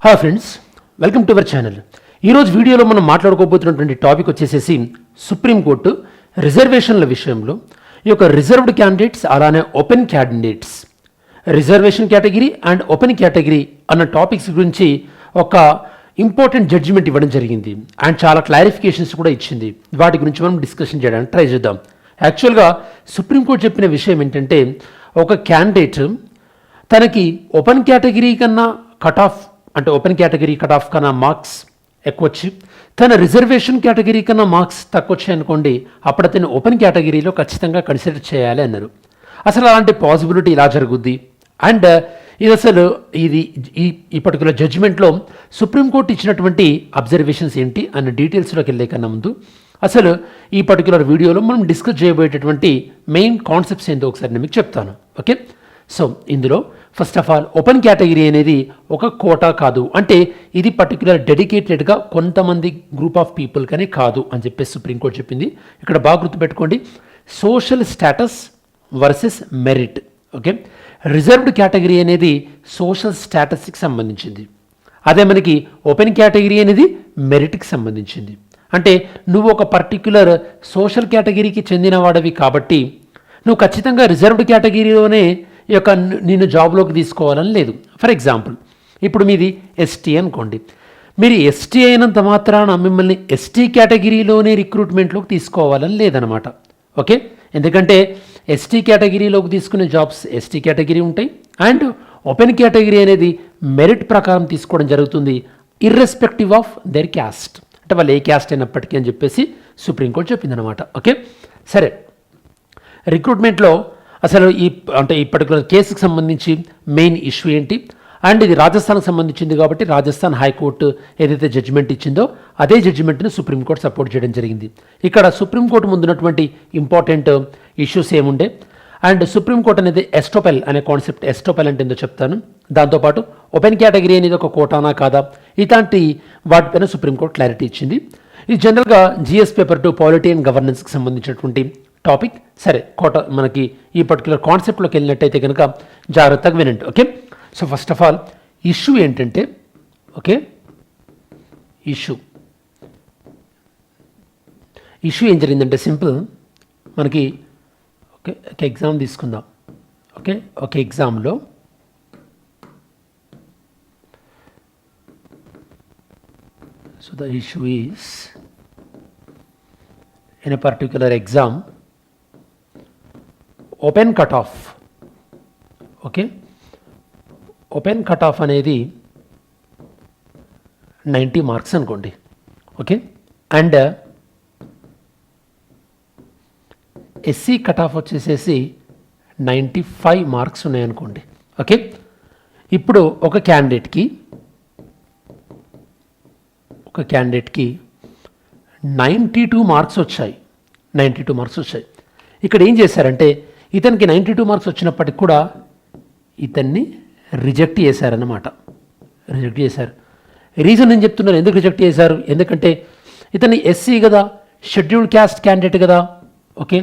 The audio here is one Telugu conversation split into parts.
Hi friends, welcome to our channel. ఈరోజు వీడియోలో మనం మాట్లాడుకోబోతున్నటువంటి టాపిక్ వచ్చేసేసి సుప్రీంకోర్టు రిజర్వేషన్ల విషయంలో ఈ యొక్క రిజర్వ్డ్ క్యాండిడేట్స్ అలానే open candidates, reservation category and open category అన్న టాపిక్స్ గురించి ఒక ఇంపార్టెంట్ జడ్జిమెంట్ ఇవ్వడం జరిగింది అండ్ చాలా క్లారిఫికేషన్స్ కూడా ఇచ్చింది. వాటి గురించి మనం డిస్కషన్ చేయడానికి ట్రై చేద్దాం. యాక్చువల్గా సుప్రీంకోర్టు చెప్పిన విషయం ఏంటంటే, ఒక క్యాండిడేట్ తనకి ఓపెన్ కేటగిరీ కన్నా కట్ ఆఫ్ అంటే ఓపెన్ కేటగిరీ కట్ ఆఫ్ కన్నా మార్క్స్ ఎక్కువ వచ్చి తన రిజర్వేషన్ కేటగిరీ కన్నా మార్క్స్ తక్కువ వచ్చాయి అనుకోండి, అప్పుడు అతను ఓపెన్ కేటగిరీలో ఖచ్చితంగా కన్సిడర్ చేయాలి అన్నారు. అసలు అలాంటి పాసిబిలిటీ ఇలా జరుగుద్ది అండ్ ఇది అసలు ఈ పర్టికులర్ జడ్జిమెంట్లో సుప్రీంకోర్టు ఇచ్చినటువంటి అబ్జర్వేషన్స్ ఏంటి అన్న డీటెయిల్స్లోకి వెళ్ళే కన్నా ముందు అసలు ఈ పర్టికులర్ వీడియోలో మనం డిస్కస్ చేయబోయేటటువంటి మెయిన్ కాన్సెప్ట్స్ ఏంటో ఒకసారి నేను మీకు చెప్తాను. ఓకే, సో ఇందులో first of all open category అనేది ఒక కోటా కాదు, అంటే ఇది పర్టికులర్ డెడికేటెడ్గా కొంతమంది గ్రూప్ ఆఫ్ పీపుల్ కానీ కాదు అని చెప్పేసి సుప్రీంకోర్టు చెప్పింది. ఇక్కడ బాగా గుర్తుపెట్టుకోండి, social status versus merit. Okay, reserved category అనేది సోషల్ స్టేటస్కి సంబంధించింది, అదే మనకి ఓపెన్ కేటగిరీ అనేది మెరిట్కి సంబంధించింది. అంటే నువ్వు ఒక పర్టిక్యులర్ సోషల్ కేటగిరీకి చెందిన వాడివి కాబట్టి నువ్వు ఖచ్చితంగా రిజర్వ్డ్ కేటగిరీలోనే ఈ యొక్క నిన్ను జాబ్లోకి తీసుకోవాలని లేదు. ఫర్ ఎగ్జాంపుల్, ఇప్పుడు మీది ఎస్టీ అనుకోండి, మీరు ఎస్టీ అయినంత మాత్రాన మిమ్మల్ని ఎస్టీ కేటగిరీలోనే రిక్రూట్మెంట్లోకి తీసుకోవాలని లేదనమాట. ఓకే, ఎందుకంటే ఎస్టీ కేటగిరీలోకి తీసుకునే జాబ్స్ ఎస్టీ కేటగిరీ ఉంటాయి అండ్ ఓపెన్ కేటగిరీ అనేది మెరిట్ ప్రకారం తీసుకోవడం జరుగుతుంది, ఇర్రెస్పెక్టివ్ ఆఫ్ దేర్ క్యాస్ట్, అంటే వాళ్ళు ఏ క్యాస్ట్ అయినప్పటికీ అని చెప్పేసి సుప్రీంకోర్టు చెప్పిందనమాట. ఓకే, సరే, రిక్రూట్మెంట్లో అసలు ఈ పర్టికులర్ కేసుకు సంబంధించి మెయిన్ ఇష్యూ ఏంటి అండ్ ఇది రాజస్థాన్కి సంబంధించింది కాబట్టి రాజస్థాన్ హైకోర్టు ఏదైతే జడ్జిమెంట్ ఇచ్చిందో అదే జడ్జిమెంట్ని సుప్రీంకోర్టు సపోర్ట్ చేయడం జరిగింది. ఇక్కడ సుప్రీంకోర్టు ముందున్నటువంటి ఇంపార్టెంట్ ఇష్యూస్ ఏముండే అండ్ సుప్రీంకోర్టు అనేది ఎస్టోపెల్ అనే కాన్సెప్ట్, ఎస్టోపెల్ అంటే ఏందో చెప్తాను. దాంతోపాటు ఓపెన్ కేటగిరీ అనేది ఒక కోటానా కాదా, ఇలాంటి వాటిపైన సుప్రీంకోర్టు క్లారిటీ ఇచ్చింది. ఇది జనరల్గా జిఎస్ పేపర్ 2 పాలిటీ అండ్ గవర్నెన్స్కి సంబంధించినటువంటి టాపిక్. సరే, మనకి ఈ పర్టికులర్ కాన్సెప్ట్లోకి వెళ్ళినట్టయితే కనుక జాగ్రత్తగా వినండి. Okay, so first of all issue ఏంటంటే, ఓకే, ఇష్యూ ఏం జరిగిందంటే సింపుల్, మనకి ఓకే ఒక ఎగ్జామ్ తీసుకుందాం. ఓకే, ఒక ఎగ్జామ్లో so the issue is in a particular exam open cut off. Okay, open cut off అనేది 90 మార్క్స్ అనుకోండి. Okay, and SC cut off వచ్చేసేసి 95 మార్క్స్ ఉన్నాయనుకోండి. ఓకే, ఇప్పుడు ఒక క్యాండిడేట్కి 92 మార్క్స్ వచ్చాయి. ఇక్కడ ఏం చేశారంటే, ఇతనికి 92 మార్క్స్ వచ్చినప్పటికి కూడా ఇతన్ని రిజెక్ట్ చేశారన్నమాట. రీజన్ నేను చెప్తున్నాను ఎందుకు రిజెక్ట్ చేశారు, ఎందుకంటే ఇతన్ని ఎస్సీ కదా, షెడ్యూల్డ్ క్యాస్ట్ క్యాండిడేట్ కదా. ఓకే,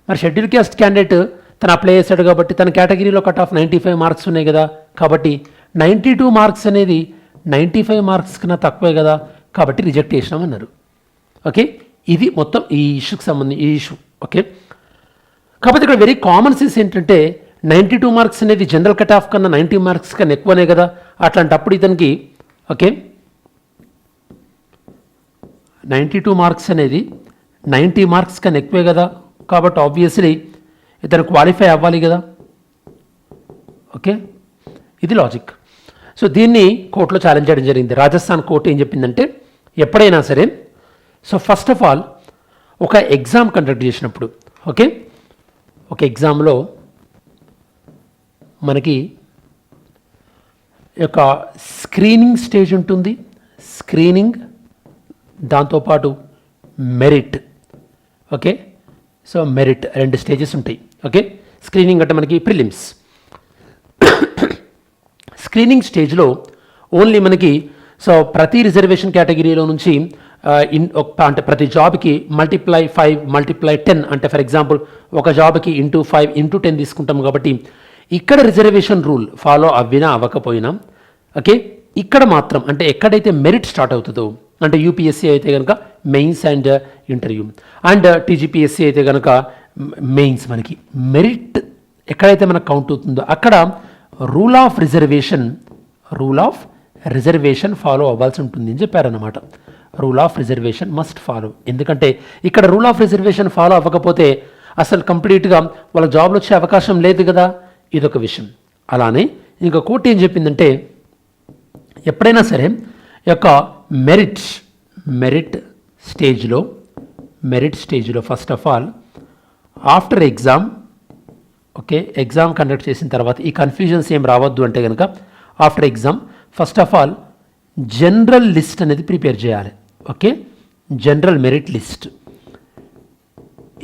మరి షెడ్యూల్డ్ క్యాస్ట్ క్యాండిడేట్ తను అప్లై చేశాడు కాబట్టి తన కేటగిరీలో కట్ ఆఫ్ 95 మార్క్స్ ఉన్నాయి కదా, కాబట్టి 92 మార్క్స్ అనేది 95 మార్క్స్ కన్నా తక్కువే కదా, కాబట్టి రిజెక్ట్ చేసినామన్నారు. ఓకే, ఇది మొత్తం ఈ ఇష్యూకి సంబంధించి ఈ ఇష్యూ. ఓకే, కాకపోతే ఇక్కడ వెరీ కామన్ సెన్స్ ఏంటంటే 92 మార్క్స్ అనేది జనరల్ కట్ ఆఫ్ కన్నా 90 మార్క్స్ కన్నా ఎక్కువనే కదా, అట్లాంటప్పుడు ఇతనికి ఓకే 92 మార్క్స్ అనేది 90 మార్క్స్ కన్నా ఎక్కువే కదా, కాబట్టి ఆబ్వియస్లీ ఇతను క్వాలిఫై అవ్వాలి కదా. ఓకే, ఇది లాజిక్. సో దీన్ని కోర్టులో ఛాలెంజ్ చేయడం జరిగింది. రాజస్థాన్ కోర్టు ఏం చెప్పిందంటే, ఎప్పుడైనా సరే సో ఫస్ట్ ఆఫ్ ఆల్ ఒక ఎగ్జామ్ కండక్ట్ చేసినప్పుడు, ఓకే, ఒక ఎగ్జామ్లో మనకి యొక్క స్క్రీనింగ్ స్టేజ్ ఉంటుంది, స్క్రీనింగ్ దాంతోపాటు merit. Okay, so merit 2 stages ఉంటాయి. ఓకే, స్క్రీనింగ్ అంటే మనకి ప్రిలిమ్స్. స్క్రీనింగ్ స్టేజ్లో ఓన్లీ మనకి సో ప్రతి రిజర్వేషన్ కేటగిరీలో నుంచి అంటే ప్రతి జాబ్కి ×5 ×10 అంటే ఫర్ ఎగ్జాంపుల్ ఒక జాబ్కి ×5 ×10 తీసుకుంటాం కాబట్టి ఇక్కడ రిజర్వేషన్ రూల్ ఫాలో అవ్వినా అవ్వకపోయినా ఓకే ఇక్కడ మాత్రం అంటే ఎక్కడైతే మెరిట్ స్టార్ట్ అవుతుందో, అంటే యూపీఎస్సీ అయితే కనుక mains and interview, and TGPSC అయితే కనుక మెయిన్స్, మనకి మెరిట్ ఎక్కడైతే మనకు కౌంట్ అవుతుందో అక్కడ రూల్ ఆఫ్ రిజర్వేషన్ ఫాలో అవ్వాల్సి ఉంటుంది అని చెప్పారన్నమాట. Rule of reservation must follow. ఎందుకంటే ఇక్కడ రూల్ ఆఫ్ రిజర్వేషన్ ఫాలో అవ్వకపోతే అసలు కంప్లీట్గా వాళ్ళ జాబ్లు వచ్చే అవకాశం లేదు కదా, ఇదొక విషయం. అలానే ఇంకా కోర్టు ఏం చెప్పిందంటే, ఎప్పుడైనా సరే ఈ యొక్క మెరిట్ స్టేజ్లో first of all after exam, okay, exam conduct చేసిన తర్వాత ఈ కన్ఫ్యూజన్స్ ఏం రావద్దు అంటే కనుక after exam first of all general list అనేది ప్రిపేర్ చేయాలి. Okay, general merit list.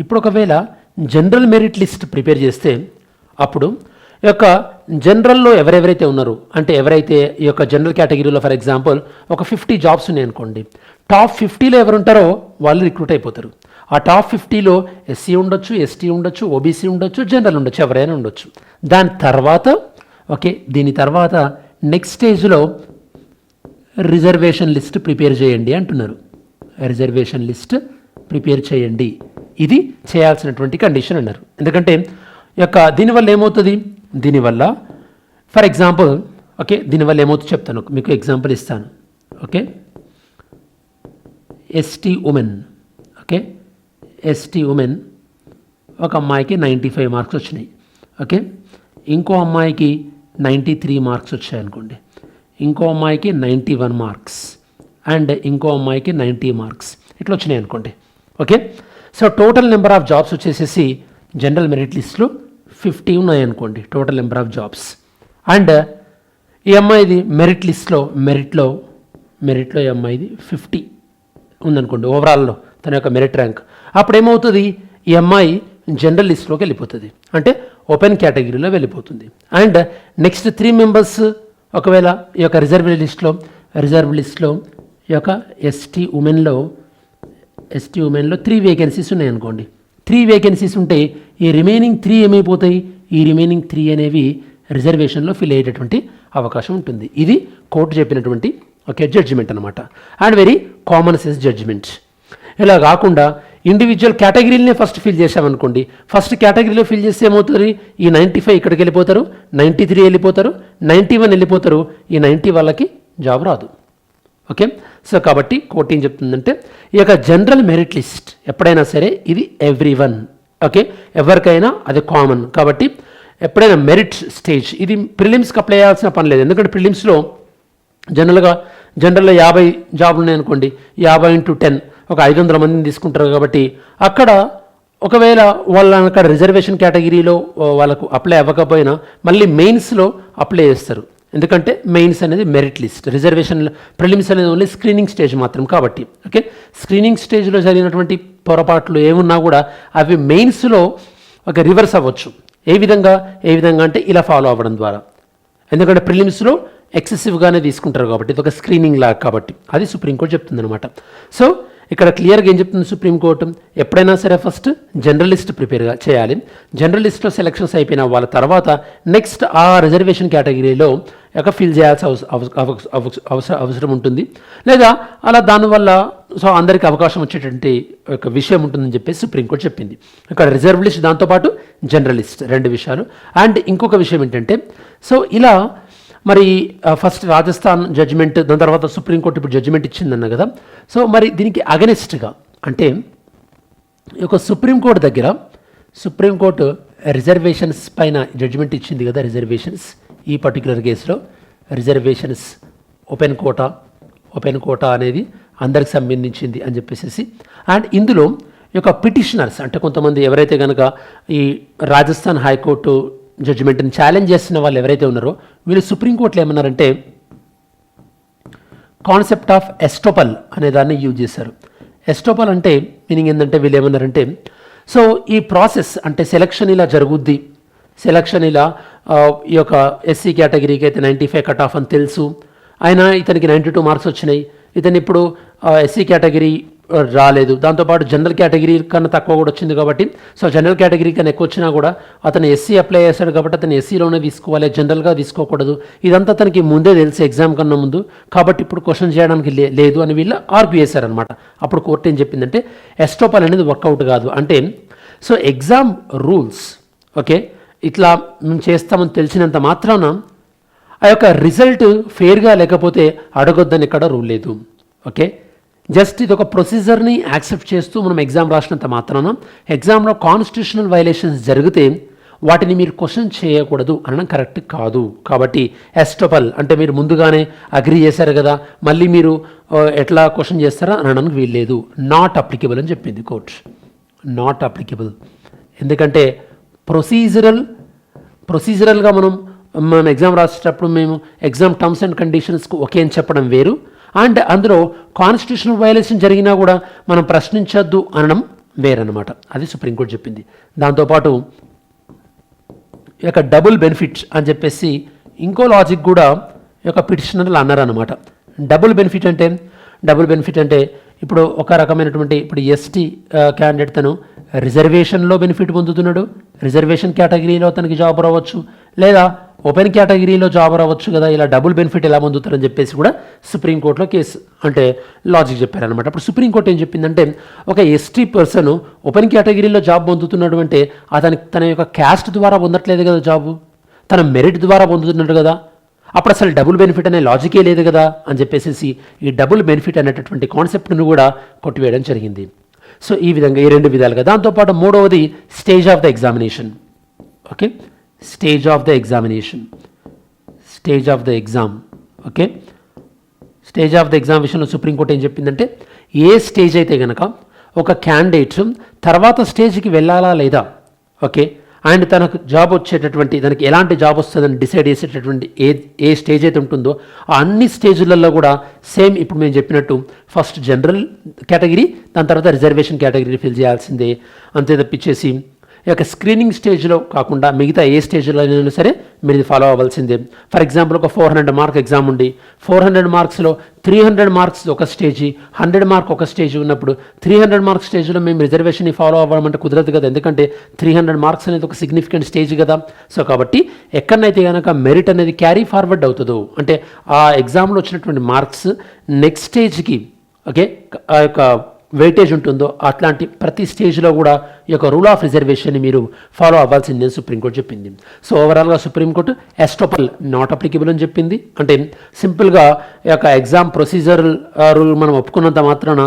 ఇప్పుడు ఒకవేళ జనరల్ మెరిట్ లిస్ట్ ప్రిపేర్ చేస్తే అప్పుడు ఈ యొక్క జనరల్లో ఎవరెవరైతే ఉన్నారో, అంటే ఎవరైతే ఈ యొక్క జనరల్ కేటగిరీలో ఫర్ ఎగ్జాంపుల్ ఒక 50 జాబ్స్ ఉన్నాయనుకోండి, టాప్ 50లో ఎవరు ఉంటారో వాళ్ళు రిక్రూట్ అయిపోతారు. ఆ టాప్ 50లో ఎస్సీ ఉండొచ్చు, ఎస్టీ ఉండొచ్చు, ఓబీసీ ఉండొచ్చు, జనరల్ ఉండొచ్చు, ఎవరైనా ఉండొచ్చు. దీని తర్వాత నెక్స్ట్ స్టేజ్లో రిజర్వేషన్ లిస్ట్ ప్రిపేర్ చేయండి అంటున్నారు. రిజర్వేషన్ లిస్ట్ ప్రిపేర్ చేయండి, ఇది చేయాల్సినటువంటి కండిషన్ అన్నారు. ఎందుకంటే దీనివల్ల ఏమవుతుంది, దీనివల్ల ఫర్ ఎగ్జాంపుల్ దీనివల్ల ఏమవుతుందో చెప్తాను, మీకు ఎగ్జాంపుల్ ఇస్తాను. ఎస్టీ ఉమెన్ ఒక అమ్మాయికి 95 మార్క్స్ వచ్చినాయి. ఇంకో అమ్మాయికి 93 మార్క్స్ వచ్చాయి అనుకోండి, ఇంకో అమ్మాయికి 91 మార్క్స్ అండ్ ఇంకో అమ్మాయికి 90 మార్క్స్ ఇట్లా వచ్చినాయి అనుకోండి. So total number of jobs వచ్చేసేసి జనరల్ మెరిట్ లిస్ట్లో 50 ఉన్నాయనుకోండి, total number of jobs. And ఈ అమ్మాయిది మెరిట్లో ఈ అమ్మాయిది 50 ఉందనుకోండి ఓవరాల్లో తన యొక్క మెరిట్ ర్యాంక్. అప్పుడు ఏమవుతుంది, ఈ అమ్మాయి జనరల్ లిస్ట్లోకి వెళ్ళిపోతుంది, అంటే ఓపెన్ కేటగిరీలో వెళ్ళిపోతుంది. అండ్ నెక్స్ట్ 3 మెంబర్స్ ఒకవేళ ఈ యొక్క రిజర్వ్ లిస్ట్లో ఈ యొక్క ఎస్టీ ఉమెన్లో 3 వేకెన్సీస్ ఉన్నాయనుకోండి. 3 వేకెన్సీస్ ఉంటే ఈ రిమైనింగ్ 3 ఏమైపోతాయి, ఈ రిమైనింగ్ 3 అనేవి రిజర్వేషన్లో ఫిల్ అయ్యేటటువంటి అవకాశం ఉంటుంది. ఇది కోర్టు చెప్పినటువంటి జడ్జిమెంట్ అనమాట. And very common sense judgement. ఇలా కాకుండా ఇండివిజువల్ కేటగిరీలనే ఫస్ట్ ఫిల్ చేసామనుకోండి, ఫస్ట్ కేటగిరీలో ఫిల్ చేస్తే ఏమవుతుంది, ఈ 95 ఇక్కడికి వెళ్ళిపోతారు, 93 వెళ్ళిపోతారు, 91 వెళ్ళిపోతారు, ఈ 90 వాళ్ళకి జాబ్ రాదు. సో కాబట్టి కోర్టు ఏం చెప్తుందంటే, ఈ యొక్క జనరల్ మెరిట్ లిస్ట్ ఎప్పుడైనా సరే ఇది ఎవ్రీవన్, ఎవరికైనా అది కామన్. కాబట్టి ఎప్పుడైనా మెరిట్ స్టేజ్ ఇది ప్రిలిమ్స్కి అప్లై చేయాల్సిన పని లేదు. ఎందుకంటే ప్రిలిమ్స్లో జనరల్గా 50 జాబ్లు ఉన్నాయనుకోండి, 50 × 10 ఒక 500 మందిని తీసుకుంటారు. కాబట్టి అక్కడ ఒకవేళ వాళ్ళని అక్కడ రిజర్వేషన్ కేటగిరీలో వాళ్ళకు అప్లై అవ్వకపోయినా మళ్ళీ మెయిన్స్లో అప్లై చేస్తారు. ఎందుకంటే మెయిన్స్ అనేది మెరిట్ లిస్ట్, రిజర్వేషన్ ప్రిలిమ్స్ అనేది ఓన్లీ స్క్రీనింగ్ స్టేజ్ మాత్రం. కాబట్టి స్క్రీనింగ్ స్టేజ్లో జరిగినటువంటి పొరపాట్లు ఏమున్నా కూడా అవి మెయిన్స్లో రివర్స్ అవ్వచ్చు. ఏ విధంగా అంటే ఇలా ఫాలో అవ్వడం ద్వారా. ఎందుకంటే ప్రిలిమ్స్లో ఎక్సెసివ్గానే తీసుకుంటారు కాబట్టి ఇది ఒక స్క్రీనింగ్ లాగా, కాబట్టి అది సుప్రీంకోర్టు చెప్తుందనమాట. సో ఇక్కడ క్లియర్గా ఏం చెప్తుంది సుప్రీంకోర్టు, ఎప్పుడైనా సరే ఫస్ట్ జనరలిస్ట్ ప్రిపేర్ చేయాలి. జనరలిస్ట్లో సెలక్షన్స్ అయిపోయిన వాళ్ళ తర్వాత నెక్స్ట్ ఆ రిజర్వేషన్ కేటగిరీలో ఫిల్ చేయాల్సిన అవసరం ఉంటుంది, లేదా అలా దానివల్ల సో అందరికీ అవకాశం వచ్చేటువంటి ఒక విషయం ఉంటుందని చెప్పేసి సుప్రీంకోర్టు చెప్పింది. ఇక్కడ రిజర్వ్ లిస్ట్ దాంతోపాటు జనరలిస్ట్ 2 విషయాలు. అండ్ ఇంకొక విషయం ఏంటంటే, సో ఇలా మరి ఫస్ట్ రాజస్థాన్ జడ్జిమెంట్, దాని తర్వాత సుప్రీంకోర్టు ఇప్పుడు జడ్జిమెంట్ ఇచ్చిందన్న కదా. సో మరి దీనికి అగెనిస్ట్గా అంటే ఈ యొక్క సుప్రీంకోర్టు రిజర్వేషన్స్ పైన జడ్జిమెంట్ ఇచ్చింది కదా. రిజర్వేషన్స్ ఈ పర్టికులర్ కేసులో రిజర్వేషన్స్ ఓపెన్ కోటా అనేది అందరికి సంబంధించింది అని చెప్పేసి. అండ్ ఇందులో ఈ యొక్క పిటిషనర్స్ అంటే కొంతమంది ఎవరైతే కనుక ఈ రాజస్థాన్ హైకోర్టు జడ్జిమెంట్ని ఛాలెంజ్ చేస్తున్న వాళ్ళు ఎవరైతే ఉన్నారో వీళ్ళు సుప్రీంకోర్టులో ఏమన్నారంటే కాన్సెప్ట్ ఆఫ్ ఎస్టోపల్ అనే దాన్ని యూజ్ చేశారు. ఎస్టోపల్ అంటే మీనింగ్ ఏంటంటే వీళ్ళు ఏమన్నారంటే, సో ఈ ప్రాసెస్ అంటే సెలక్షన్ ఇలా జరుగుద్ది, సెలక్షన్ ఇలా ఈ యొక్క ఎస్సీ కేటగిరీకి అయితే 95 కట్ ఆఫ్ అని తెలుసు, అయినా ఇతనికి 92 మార్క్స్ వచ్చినాయి, ఇతను ఇప్పుడు ఎస్సీ కేటగిరీ రాలేదు. దాంతోపాటు జనరల్ కేటగిరీ కన్నా తక్కువ కూడా వచ్చింది కాబట్టి, సో జనరల్ కేటగిరీ కన్నా ఎక్కువ వచ్చినా కూడా అతను ఎస్సీ అప్లై చేశాడు కాబట్టి అతను ఎస్సీలోనే తీసుకోవాలి, జనరల్గా తీసుకోకూడదు. ఇదంతా తనకి ముందే తెలుసు ఎగ్జామ్ కన్నా ముందు, కాబట్టి ఇప్పుడు క్వశ్చన్ చేయడానికి లేదు అని వీళ్ళు ఆర్గ్యూ చేశారనమాట. అప్పుడు కోర్టు ఏం చెప్పిందంటే ఎస్టోపల్ అనేది వర్కౌట్ కాదు. అంటే సో ఎగ్జామ్ రూల్స్ ఓకే ఇట్లా మేము చేస్తామని తెలిసినంత మాత్రాన ఆ యొక్క రిజల్ట్ ఫెయిర్గా లేకపోతే అడగొద్దని ఎక్కడ రూల్ లేదు. ఓకే, జస్ట్ ఇది ఒక ప్రొసీజర్ని యాక్సెప్ట్ చేస్తూ మనం ఎగ్జామ్ రాసినంత మాత్రాన ఎగ్జామ్లో కాన్స్టిట్యూషనల్ వైలేషన్స్ జరిగితే వాటిని మీరు క్వశ్చన్ చేయకూడదు అనడం కరెక్ట్ కాదు. కాబట్టి ఎస్టోపల్ అంటే మీరు ముందుగానే అగ్రీ చేశారు కదా, మళ్ళీ మీరు ఎట్లా క్వశ్చన్ చేస్తారా అనడానికి వీల్లేదు. నాట్ అప్లికబుల్ అని చెప్పింది కోర్టు. నాట్ అప్లికబుల్ ఎందుకంటే ప్రొసీజరల్గా మనం ఎగ్జామ్ రాసేటప్పుడు మేము ఎగ్జామ్ టర్మ్స్ అండ్ కండిషన్స్కు ఓకే అని చెప్పడం వేరు, అండ్ అందులో కాన్స్టిట్యూషనల్ వయలేషన్ జరిగినా కూడా మనం ప్రశ్నించొద్దు అనడం వేరనమాట. అది సుప్రీంకోర్టు చెప్పింది. దాంతోపాటు ఈ యొక్క డబుల్ బెనిఫిట్ అని చెప్పేసి ఇంకో లాజిక్ కూడా ఈ యొక్క పిటిషనర్లు అన్నారనమాట. డబుల్ బెనిఫిట్ అంటే ఇప్పుడు ఒక రకమైనటువంటి ఇప్పుడు ఎస్టీ క్యాండిడేట్ తను రిజర్వేషన్లో బెనిఫిట్ పొందుతున్నాడు, రిజర్వేషన్ కేటగిరీలో తనకి జాబ్ రావచ్చు, లేదా ఓపెన్ కేటగిరీలో జాబ్ రావచ్చు కదా, ఇలా డబుల్ బెనిఫిట్ ఎలా పొందుతారని చెప్పేసి కూడా సుప్రీంకోర్టులో కేసు అంటే లాజిక్ చెప్పారనమాట. అప్పుడు సుప్రీంకోర్టు ఏం చెప్పిందంటే ఒక ఎస్టీ పర్సన్ ఓపెన్ కేటగిరీలో జాబ్ పొందుతున్నాడు అంటే అతనికి తన యొక్క క్యాస్ట్ ద్వారా పొందట్లేదు కదా జాబు, తన మెరిట్ ద్వారా పొందుతున్నాడు కదా, అప్పుడు అసలు డబుల్ బెనిఫిట్ అనే లాజికే లేదు కదా అని చెప్పేసి ఈ డబుల్ బెనిఫిట్ అనేటటువంటి కాన్సెప్ట్ను కూడా కొట్టివేయడం జరిగింది. సో ఈ విధంగా ఈ రెండు విధాలుగా. దాంతోపాటు మూడవది stage of the examination. Okay, stage of the exam. Okay, stage of the exam విషయంలో సుప్రీంకోర్టు ఏం చెప్పిందంటే ఏ స్టేజ్ అయితే కనుక ఒక క్యాండిడేట్ తర్వాత స్టేజ్కి వెళ్ళాలా లేదా, ఓకే, అండ్ తనకు జాబ్ వచ్చేటటువంటి తనకి ఎలాంటి జాబ్ వస్తుందని డిసైడ్ చేసేటటువంటి ఏ స్టేజ్ అయితే ఉంటుందో ఆ అన్ని స్టేజ్లలో కూడా సేమ్ ఇప్పుడు మేము చెప్పినట్టు ఫస్ట్ జనరల్ కేటగిరీ, దాని తర్వాత రిజర్వేషన్ కేటగిరీ ఫిల్ చేయాల్సిందే. అంతే తప్పించేసి ఈ యొక్క స్క్రీనింగ్ స్టేజ్లో కాకుండా మిగతా ఏ స్టేజ్లో అయినా సరే మీరు ఇది ఫాలో అవ్వాల్సిందే. ఫర్ ఎగ్జాంపుల్ ఒక 400 మార్క్ ఎగ్జామ్ ఉండి 400 మార్క్స్లో 300 మార్క్స్ ఒక స్టేజీ, 100 మార్క్ ఒక స్టేజ్ ఉన్నప్పుడు 300 మార్క్స్ స్టేజ్లో మేము రిజర్వేషన్ని ఫాలో అవ్వడం అంటే కుదరదు కదా, ఎందుకంటే 300 మార్క్స్ అనేది ఒక సిగ్నిఫికెంట్ స్టేజ్ కదా. సో కాబట్టి ఎక్కడనైతే కనుక మెరిట్ అనేది క్యారీ ఫార్వర్డ్ అవుతుందో అంటే ఆ ఎగ్జామ్లో వచ్చినటువంటి మార్క్స్ నెక్స్ట్ స్టేజ్కి ఓకే ఆ యొక్క వెయిటేజ్ ఉంటుందో అట్లాంటి ప్రతి స్టేజ్లో కూడా ఈ యొక్క రూల్ ఆఫ్ రిజర్వేషన్ని మీరు ఫాలో అవ్వాల్సిందే సుప్రీంకోర్టు చెప్పింది. సో ఓవరాల్గా సుప్రీంకోర్టు ఎస్టోపల్ నాట్ అప్లికబుల్ అని చెప్పింది. అంటే సింపుల్గా ఈ యొక్క ఎగ్జామ్ ప్రొసీజరల్ రూల్ మనం ఒప్పుకున్నంత మాత్రాన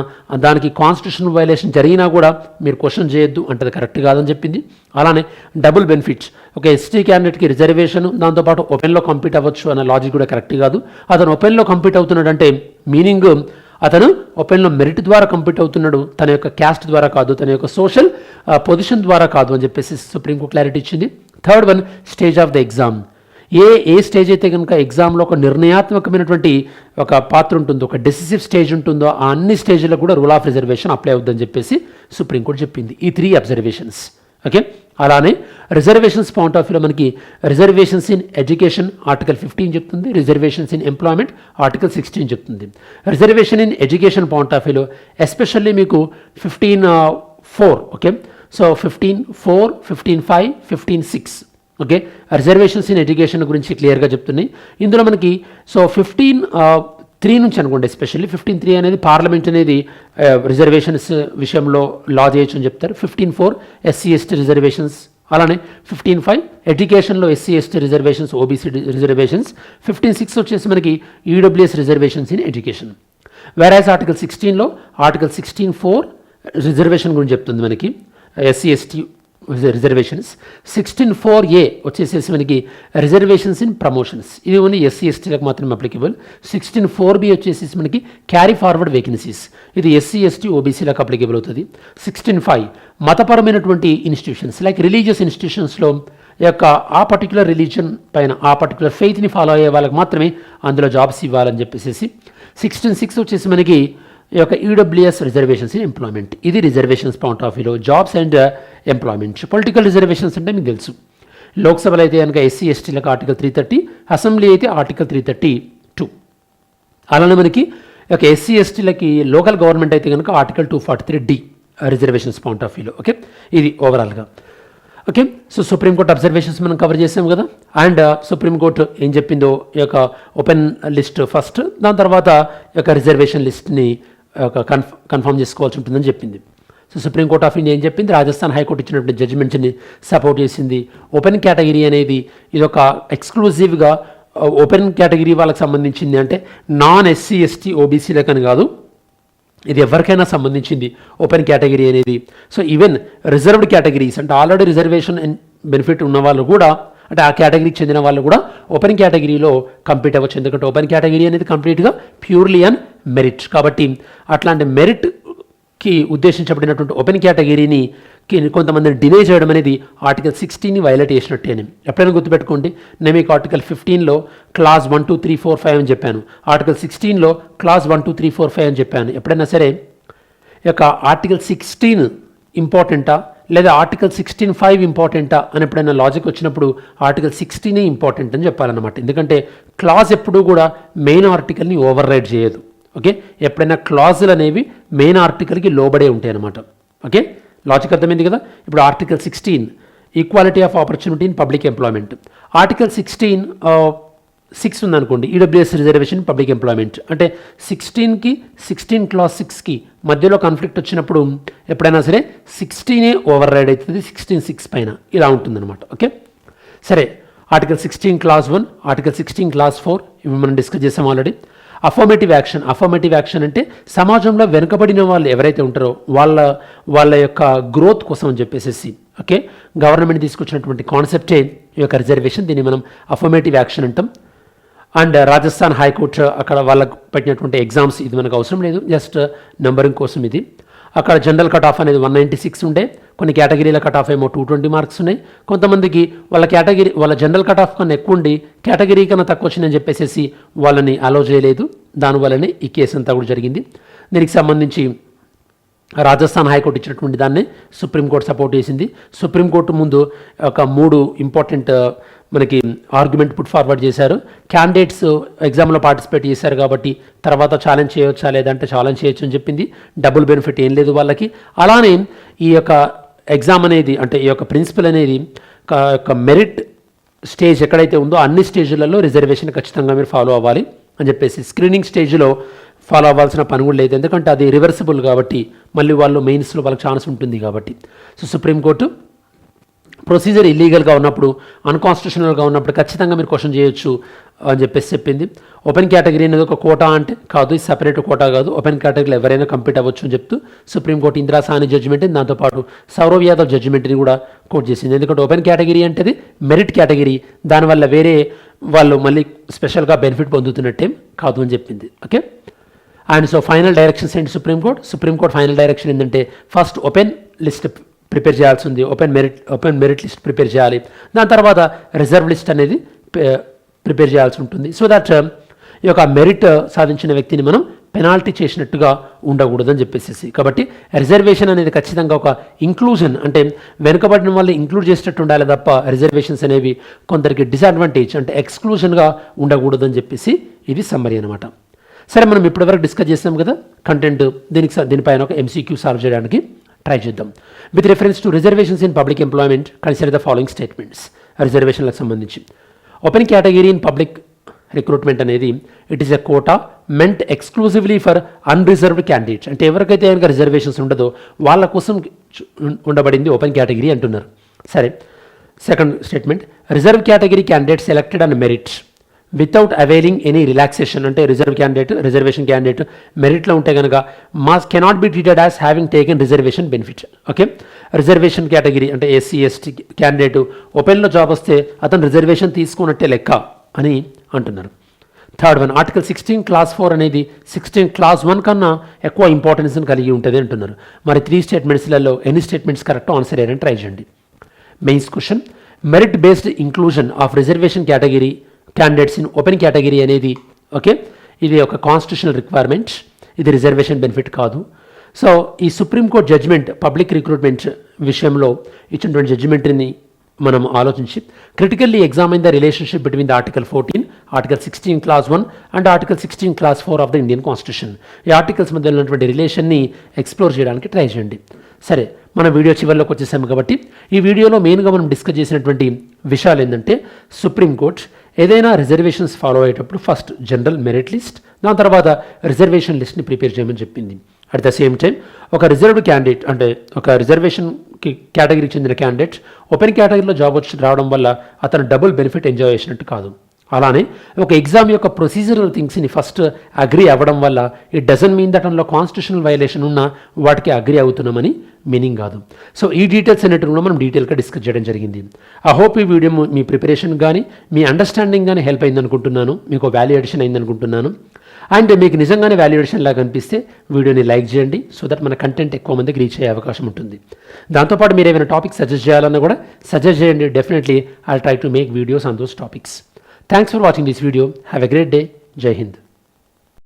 దానికి కాన్స్టిట్యూషనల్ వైలేషన్ జరిగినా కూడా మీరు క్వశ్చన్ చేయొద్దు అంటే అది కరెక్ట్ కాదని చెప్పింది. అలానే డబుల్ బెనిఫిట్స్ ఒక ఎస్టీ క్యాండిడేట్కి రిజర్వేషన్ దాంతోపాటు ఓపెన్లో కంప్లీట్ అవ్వచ్చు అన్న లాజిక్ కూడా కరెక్ట్ కాదు. అతను ఓపెన్లో కంప్లీట్ అవుతున్నాడంటే మీనింగ్ అతను ఓపెన్లో మెరిట్ ద్వారా కంప్లీట్ అవుతున్నాడు, తన యొక్క క్యాస్ట్ ద్వారా కాదు, తన యొక్క సోషల్ పొజిషన్ ద్వారా కాదు అని చెప్పేసి సుప్రీంకోర్టు క్లారిటీ ఇచ్చింది. Third one stage of the exam. A stage అయితే కనుక ఎగ్జామ్లో ఒక నిర్ణయాత్మకమైనటువంటి ఒక పాత్ర ఉంటుందో, ఒక డెసిసివ్ స్టేజ్ ఉంటుందో ఆ అన్ని స్టేజ్లకు కూడా రూల్ ఆఫ్ రిజర్వేషన్ అప్లై అవుతుందని చెప్పేసి సుప్రీంకోర్టు చెప్పింది. ఈ 3 అబ్జర్వేషన్స్. ఓకే, అలానే రిజర్వేషన్స్ పాయింట్ ఆఫ్ వ్యూలో మనకి రిజర్వేషన్స్ ఇన్ ఎడ్యుకేషన్ ఆర్టికల్ 15 చెప్తుంది, రిజర్వేషన్స్ ఇన్ ఎంప్లాయ్మెంట్ ఆర్టికల్ 16 చెప్తుంది. Reservation in education point of వ్యూలో ఎస్పెషల్లీ మీకు 15(4) okay, so 15(4), 15(5), 15(6) okay reservations in education గురించి క్లియర్గా చెప్తున్నాయి. ఇందులో మనకి సో 15(3) నుంచి అనుకోండి, ఎస్పెషల్లీ 15(3) అనేది పార్లమెంట్ అనేది రిజర్వేషన్స్ విషయంలో లా చేయొచ్చు అని చెప్తారు. 15(4) ఎస్సీ ఎస్టీ రిజర్వేషన్స్, అలానే 15(5) ఎడ్యుకేషన్లో SC ST reservations, OBC reservations. 15(6) వచ్చేసి మనకి EWS reservations in education. Whereas article 16లో ఆర్టికల్ 16(4) రిజర్వేషన్ గురించి చెప్తుంది మనకి ఎస్సీ ఎస్టీ రిజర్వేషన్స్. 16(4)A వచ్చేసేసి మనకి రిజర్వేషన్స్ ఇన్ ప్రమోషన్స్, ఇది ఓన్లీ ఎస్సీ ఎస్టీలకు మాత్రమే అప్లికబుల్. 16(4)B వచ్చేసేసి మనకి క్యారీ ఫార్వర్డ్ వేకెన్సీస్, ఇది ఎస్సీ ఎస్టీ ఓబీసీలకు అప్లికబుల్ అవుతుంది. 16(5) మతపరమైనటువంటి ఇన్స్టిట్యూషన్స్ లైక్ రిలీజియస్ ఇన్స్టిట్యూషన్స్లో యొక్క ఆ పర్టికులర్ రిలీజియన్ పైన ఆ పర్టికులర్ ఫెయిత్ని ఫాలో అయ్యే వాళ్ళకి మాత్రమే అందులో జాబ్స్ ఇవ్వాలని చెప్పేసి. 16(6) వచ్చేసి మనకి ఈ యొక్క ఈడబ్ల్యూఎస్ రిజర్వేషన్స్ ఇన్ ఎంప్లాయ్మెంట్, ఇది రిజర్వేషన్స్ పాయింట్ ఆఫ్ వ్యూలో jobs and employment. Political reservations అంటే మీకు తెలుసు, లోక్సభలో అయితే కనుక ఎస్సీ ఎస్టీలకు ఆర్టికల్ 330, అసెంబ్లీ అయితే ఆర్టికల్ 332. అలానే మనకి ఓకే, ఎస్సీ ఎస్టీలకి లోకల్ గవర్నమెంట్ అయితే కనుక article 243D reservations point of వ్యూలో. ఓకే, ఇది ఓవరాల్గా. ఓకే, సో సుప్రీంకోర్టు అబ్జర్వేషన్స్ మనం కవర్ చేసాం కదా. అండ్ సుప్రీంకోర్టు ఏం చెప్పిందో ఈ యొక్క ఓపెన్ లిస్ట్ ఫస్ట్, దాని తర్వాత ఈ యొక్క రిజర్వేషన్ లిస్ట్ని కన్ఫర్మ్ చేసుకోవాల్సి ఉంటుందని చెప్పింది. సో సుప్రీంకోర్టు ఆఫ్ ఇండియా ఏం చెప్పింది, రాజస్థాన్ హైకోర్టు ఇచ్చినటువంటి జడ్జిమెంట్స్ని సపోర్ట్ చేసింది. ఓపెన్ కేటగిరీ అనేది ఇది ఒక ఎక్స్క్లూజివ్గా ఓపెన్ కేటగిరీ వాళ్ళకి సంబంధించింది, అంటే నాన్ ఎస్సీ ఎస్టీ ఓబీసీలకని కాదు, ఇది ఎవరికైనా సంబంధించింది ఓపెన్ కేటగిరీ అనేది. సో ఈవెన్ రిజర్వ్డ్ కేటగిరీస్ అంటే ఆల్రెడీ రిజర్వేషన్ బెనిఫిట్ ఉన్న వాళ్ళు కూడా, అంటే ఆ కేటగిరీకి చెందిన వాళ్ళు కూడా ఓపెన్ కేటగిరీలో కంప్లీట్ అవ్వచ్చు. ఎందుకంటే ఓపెన్ కేటగిరీ అనేది కంప్లీట్గా ప్యూర్లీ అండ్ మెరిట్. కాబట్టి అట్లాంటి మెరిట్కి ఉద్దేశించబడినటువంటి ఓపెన్ కేటగిరీని కొంతమందిని డిలే చేయడం అనేది ఆర్టికల్ 16ని వైలేట్ చేసినట్టేనే. ఎప్పుడైనా గుర్తుపెట్టుకోండి, నేను మీకు ఆర్టికల్ 15లో క్లాస్ 1, 2, 3, 4, 5 అని చెప్పాను. ఆర్టికల్ 16లో క్లాస్ 1, 2, 3, 4, 5 అని చెప్పాను. ఎప్పుడైనా సరే ఈ యొక్క ఆర్టికల్ 16 ఇంపార్టెంటా లేదా ఆర్టికల్ 16(5) ఇంపార్టెంటా అని ఎప్పుడైనా లాజిక్ వచ్చినప్పుడు ఆర్టికల్ 16 ఇంపార్టెంట్ అని చెప్పాలన్నమాట. ఎందుకంటే క్లాజ్ ఎప్పుడూ కూడా మెయిన్ ఆర్టికల్ని ఓవర్ రైడ్ చేయదు. ఓకే, ఎప్పుడైనా క్లాజులు అనేవి మెయిన్ ఆర్టికల్కి లోబడే ఉంటాయి అన్నమాట. ఓకే, లాజిక్ అర్థమైంది కదా. ఇప్పుడు article 16 equality of opportunity in public employment. Article 16(6) ఉందనుకోండి, ఈడబ్ల్యూఎస్ రిజర్వేషన్ పబ్లిక్ ఎంప్లాయ్మెంట్. అంటే 16కి 16 క్లాస్ 6కి మధ్యలో కాన్ఫ్లిక్ట్ వచ్చినప్పుడు ఎప్పుడైనా సరే 16 ఓవర్ రైడ్ అవుతుంది 16(6) పైన, ఇలా ఉంటుందన్నమాట. ఓకే, సరే, ఆర్టికల్ 16 క్లాస్ 1, ఆర్టికల్ 16 క్లాస్ 4 ఇవి మనం డిస్కస్ చేసాం ఆల్రెడీ. అఫర్మేటివ్ యాక్షన్ అంటే సమాజంలో వెనుకబడిన వాళ్ళు ఎవరైతే ఉంటారో వాళ్ళ యొక్క గ్రోత్ కోసం అని చెప్పేసి, ఓకే, గవర్నమెంట్ తీసుకొచ్చినటువంటి కాన్సెప్టే ఈ యొక్క రిజర్వేషన్. దీన్ని మనం అఫర్మేటివ్ యాక్షన్ అంటాం. అండ్ రాజస్థాన్ హైకోర్టు అక్కడ వాళ్ళకు పెట్టినటువంటి ఎగ్జామ్స్, ఇది మనకు అవసరం లేదు, జస్ట్ నెంబరింగ్ కోసం ఇది. అక్కడ జనరల్ కట్ ఆఫ్ అనేది 196 ఉండే, కొన్ని కేటగిరీల కట్ ఆఫ్ ఏమో 220 మార్క్స్ ఉన్నాయి. కొంతమందికి వాళ్ళ జనరల్ కట్ ఆఫ్ కన్నా ఎక్కువ ఉండి కేటగిరీ కన్నా తక్కువ వచ్చిందని చెప్పేసి వాళ్ళని అలో చేయలేదు. దానివల్లనే ఈ కేసు అంతా కూడా జరిగింది. దీనికి సంబంధించి రాజస్థాన్ హైకోర్టు ఇచ్చినటువంటి దాన్ని సుప్రీంకోర్టు సపోర్ట్ చేసింది. సుప్రీంకోర్టు ముందు ఒక 3 ఇంపార్టెంట్ మనకి ఆర్గ్యుమెంట్ పుట్ ఫార్వర్డ్ చేశారు. క్యాండిడేట్స్ ఎగ్జామ్లో పార్టిసిపేట్ చేశారు కాబట్టి తర్వాత ఛాలెంజ్ చేయవచ్చా లేదంటే ఛాలెంజ్ చేయొచ్చు అని చెప్పింది. డబుల్ బెనిఫిట్ ఏం లేదు వాళ్ళకి. అలానే ఈ యొక్క ఎగ్జామ్ అనేది, అంటే ఈ యొక్క ప్రిన్సిపల్ అనేది యొక్క మెరిట్ స్టేజ్ ఎక్కడైతే ఉందో అన్ని స్టేజ్లలో రిజర్వేషన్ ఖచ్చితంగా మీరు ఫాలో అవ్వాలి అని చెప్పేసి, స్క్రీనింగ్ స్టేజ్లో ఫాలో అవ్వాల్సిన పని కూడా లేదు, ఎందుకంటే అది రివర్సిబుల్ కాబట్టి మళ్ళీ వాళ్ళు మెయిన్స్లో వాళ్ళకి ఛాన్స్ ఉంటుంది కాబట్టి. సో సుప్రీంకోర్టు ప్రొసీజర్ ఇల్లీగల్గా ఉన్నప్పుడు, అన్కాన్స్టిట్యూషనల్గా ఉన్నప్పుడు ఖచ్చితంగా మీరు క్వశ్చన్ చేయొచ్చు అని చెప్పేసి చెప్పింది. ఓపెన్ కేటగిరీ అనేది ఒక కోటా అంటే కాదు, ఇది సపరేట్ కోటా కాదు, ఓపెన్ కేటగిరీలో ఎవరైనా కంప్లీట్ అవ్వచ్చు అని చెప్తూ సుప్రీంకోర్టు ఇందిరా సాహ్ని జడ్జిమెంట్ని, దాంతోపాటు సౌరవ్ యాదవ్ జడ్జిమెంట్ని కూడా కోట్ చేసింది. ఎందుకంటే ఓపెన్ కేటగిరీ అంటే మెరిట్ కేటగిరీ, దానివల్ల వేరే వాళ్ళు మళ్ళీ స్పెషల్గా బెనిఫిట్ పొందుతున్నట్టేం కాదు అని చెప్పింది. Okay, and so final directions ఏంటి సుప్రీంకోర్టు ఫైనల్ డైరెక్షన్ ఏంటంటే, ఫస్ట్ ఓపెన్ లిస్ట్ ప్రిపేర్ చేయాల్సి ఉంది, ఓపెన్ మెరిట్ లిస్ట్ ప్రిపేర్ చేయాలి, దాని తర్వాత రిజర్వ్ లిస్ట్ అనేది ప్రిపేర్ చేయాల్సి ఉంటుంది. సో దట్ ఈ యొక్క మెరిట్ సాధించిన వ్యక్తిని మనం పెనాల్టీ చేసినట్టుగా ఉండకూడదని చెప్పేసి. కాబట్టి రిజర్వేషన్ అనేది ఖచ్చితంగా ఒక ఇంక్లూజన్, అంటే వెనుకబడిన వాళ్ళు ఇంక్లూడ్ చేసేటట్టు ఉండాలి తప్ప రిజర్వేషన్స్ అనేవి కొందరికి డిసడ్వాంటేజ్ అంటే ఎక్స్క్లూజన్గా ఉండకూడదని చెప్పేసి ఇది సమ్మరీ అనమాట. సరే, మనం ఇప్పటివరకు డిస్కస్ చేసాం కదా కంటెంట్, దీనిపైన ఒక MCQ సాల్వ్ చేయడానికి ట్రై చేద్దాం. With reference to reservations in public employment consider the following statements. రిజర్వేషన్లకు సంబంధించి open category in public recruitment అనేది it is a quota meant exclusively for unreserved candidates. అంటే ఎవరికైతే కనుక రిజర్వేషన్స్ ఉండదో వాళ్ళ కోసం ఉండబడింది ఓపెన్ కేటగిరీ అంటున్నారు. సరే, second statement, reserve category candidate selected and merit without availing any relaxation. అంటే రిజర్వేషన్ క్యాండిడేట్ మెరిట్లో ఉంటే కనుక cannot be treated as having taken reservation benefit. Okay, reservation category అంటే SC ST క్యాండిడేట్ ఓపెన్లో జాబ్ వస్తే అతను రిజర్వేషన్ తీసుకున్నట్టే లెక్క అని అంటున్నారు. థర్డ్ వన్, ఆర్టికల్ 16 క్లాస్ 4 అనేది 16 క్లాస్ 1 కన్నా ఎక్కువ ఇంపార్టెన్స్ని కలిగి ఉంటుంది అంటున్నారు. మరి 3 స్టేట్మెంట్స్లలో ఎన్ని స్టేట్మెంట్స్ కరెక్ట్ ఆన్సర్ అయ్యారని ట్రై చేయండి. Mains question, merit based inclusion of reservation category candidates in open category అనేది, ఓకే, ఇది ఒక కాన్స్టిట్యూషనల్ రిక్వైర్మెంట్, ఇది రిజర్వేషన్ బెనిఫిట్ కాదు. సో ఈ సుప్రీంకోర్టు జడ్జిమెంట్ పబ్లిక్ రిక్రూట్మెంట్ విషయంలో ఇచ్చినటువంటి జడ్జిమెంట్ని మనం ఆలోచించి critically examine the relationship between the article 14, article 16 class 1 and article 16 class 4 of the Indian constitution. ఈ ఆర్టికల్స్ మధ్య ఉన్నటువంటి రిలేషన్ని ఎక్స్ప్లోర్ చేయడానికి ట్రై చేయండి. సరే, మన వీడియో చివరిలోకి వచ్చేసాము కాబట్టి ఈ వీడియోలో మెయిన్గా మనం డిస్కస్ చేసినటువంటి విషయాలు ఏంటంటే, సుప్రీంకోర్టు ఏదైనా రిజర్వేషన్స్ ఫాలో అయ్యేటప్పుడు ఫస్ట్ జనరల్ మెరిట్ లిస్ట్, దాని తర్వాత రిజర్వేషన్ లిస్ట్ని ప్రిపేర్ చేయమని చెప్పింది. అట్ ద సేమ్ టైం ఒక రిజర్వ్డ్ క్యాండిడేట్ అంటే ఒక రిజర్వేషన్కి కేటగిరీకి చెందిన క్యాండిడేట్ ఓపెన్ కేటగిరీలో జాబ్ వచ్చి రావడం వల్ల అతను డబుల్ బెనిఫిట్ ఎంజాయ్ చేసినట్టు కాదు. అలానే ఒక ఎగ్జామ్ యొక్క ప్రొసీజరల్ థింగ్స్ని ఫస్ట్ అగ్రి అవ్వడం వల్ల ఇట్ డజన్ మీన్ దట్ అందులో కాన్స్టిట్యూషనల్ వైలేషన్ ఉన్న వాటికి అగ్రి అవుతున్నామని మీనింగ్ కాదు. సో ఈ డీటెయిల్స్ అన్నిటి కూడా మనం డీటెయిల్గా డిస్కస్ చేయడం జరిగింది. ఐ హోప్ ఈ వీడియో మీ ప్రిపరేషన్ కానీ మీ అండర్స్టాండింగ్ కానీ హెల్ప్ అయిందనుకుంటున్నాను, మీకు వాల్యూ అడిషన్ అయిందనుకుంటున్నాను. అండ్ మీకు నిజంగానే వాల్యుయేషన్ లాగా అనిపిస్తే వీడియోని లైక్ చేయండి, సో దట్ మన కంటెంట్ ఎక్కువ మందికి రీచ్ అయ్యే అవకాశం ఉంటుంది. దాంతోపాటు మీరు ఏమైనా టాపిక్ సజెస్ట్ చేయాలన్నా కూడా సజెస్ట్ చేయండి. Definitely I try to make videos on those topics. Thanks for watching this video. Have a great day. జై హింద్.